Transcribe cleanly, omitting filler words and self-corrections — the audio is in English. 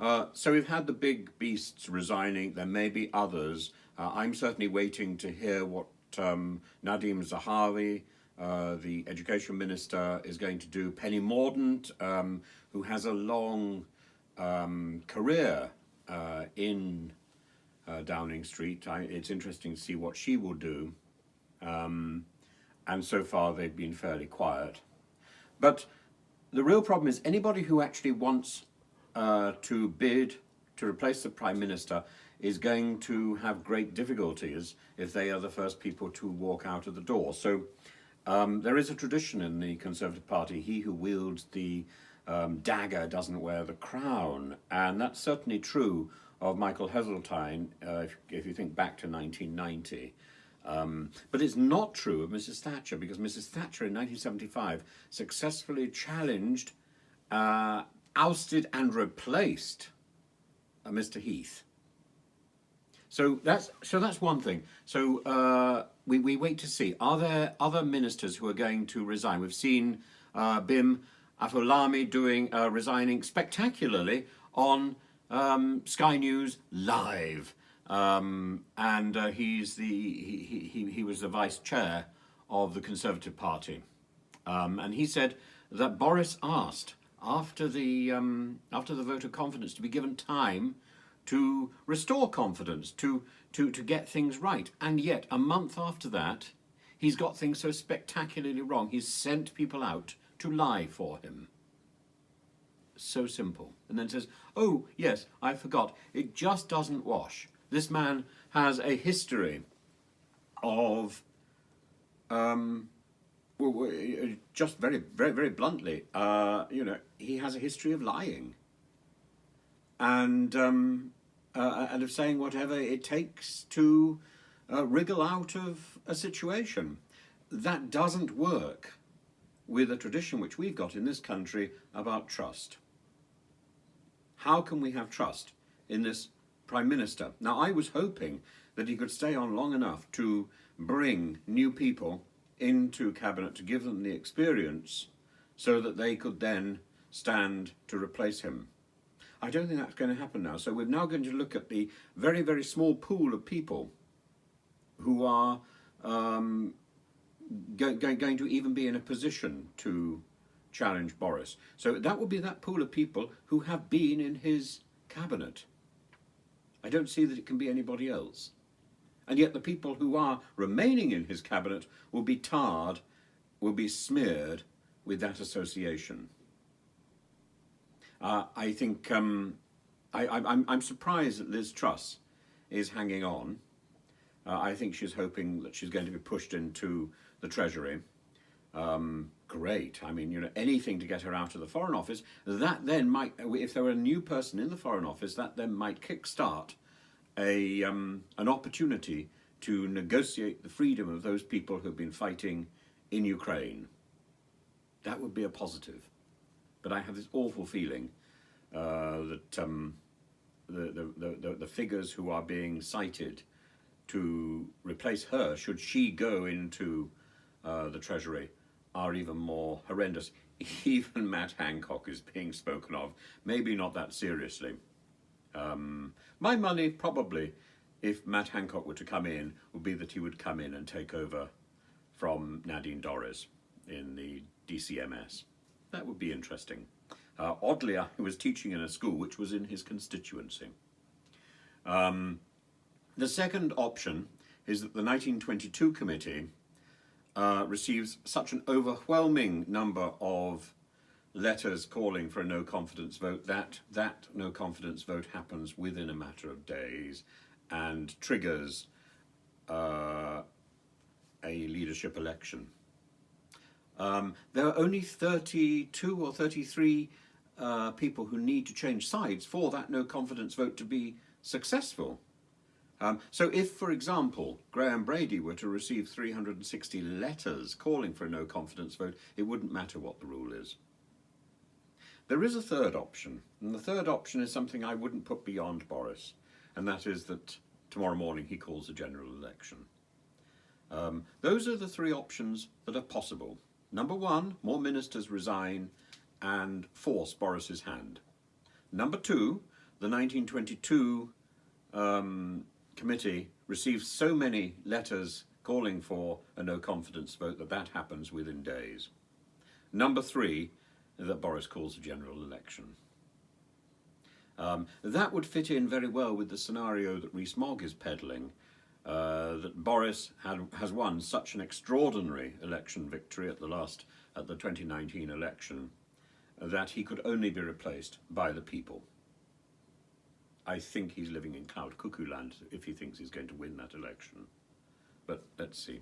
So we've had the big beasts resigning. There may be others. I'm certainly waiting to hear what Nadeem Zahawi, the education minister, is going to do. Penny Mordaunt, who has a long career in Downing Street. It's interesting to see what she will do. And so far they've been fairly quiet. But the real problem is anybody who actually wants to bid to replace the Prime Minister is going to have great difficulties if they are the first people to walk out of the door. So there is a tradition in the Conservative Party, he who wields the dagger doesn't wear the crown, and that's certainly true of Michael Heseltine, if you think back to 1990. But it's not true of Mrs. Thatcher, because Mrs. Thatcher in 1975 successfully challenged, ousted and replaced Mr. Heath. So that's one thing. So we wait to see. Are there other ministers who are going to resign? We've seen Bim Afolabi resigning spectacularly on Sky News Live. And he was the vice chair of the Conservative Party, and he said that Boris asked after the vote of confidence to be given time to restore confidence, to get things right, and yet a month after that he's got things so spectacularly wrong he's sent people out to lie for him. So simple. And then says, oh yes, I forgot, it just doesn't wash. This man has a history of, just very, very, very bluntly, he has a history of lying, and of saying whatever it takes to wriggle out of a situation. That doesn't work with a tradition which we've got in this country about trust. How can we have trust in this Prime Minister? Now, I was hoping that he could stay on long enough to bring new people into Cabinet to give them the experience so that they could then stand to replace him. I don't think that's going to happen now. So we're now going to look at the very, very small pool of people who are going to even be in a position to challenge Boris. So that will be that pool of people who have been in his Cabinet. I don't see that it can be anybody else. And yet the people who are remaining in his Cabinet will be tarred, will be smeared with that association. I think I'm surprised that Liz Truss is hanging on. I think she's hoping that she's going to be pushed into the Treasury. Great. I mean, anything to get her out of the Foreign Office. That then might, if there were a new person in the Foreign Office, that then might kickstart an opportunity to negotiate the freedom of those people who've been fighting in Ukraine. That would be a positive. But I have this awful feeling that the figures who are being cited to replace her, should she go into the Treasury, are even more horrendous. Even Matt Hancock is being spoken of, maybe not that seriously. My money, probably, if Matt Hancock were to come in, would be that he would come in and take over from Nadine Dorries in the DCMS. That would be interesting. Oddly, I was teaching in a school which was in his constituency. The second option is that the 1922 committee receives such an overwhelming number of letters calling for a no confidence vote that that no confidence vote happens within a matter of days and triggers a leadership election. There are only 32 or 33 people who need to change sides for that no confidence vote to be successful. So if, for example, Graham Brady were to receive 360 letters calling for a no confidence vote, it wouldn't matter what the rule is. There is a third option, and the third option is something I wouldn't put beyond Boris, and that is that tomorrow morning he calls a general election. Those are the three options that are possible. Number one, more ministers resign and force Boris's hand. Number two, the 1922 committee received so many letters calling for a no confidence vote that happens within days. Number 3, that Boris calls a general election. That would fit in very well with the scenario that Rees-Mogg is peddling, that Boris has won such an extraordinary election victory at the 2019 election that he could only be replaced by the people. I think he's living in cloud cuckoo land if he thinks he's going to win that election. But let's see.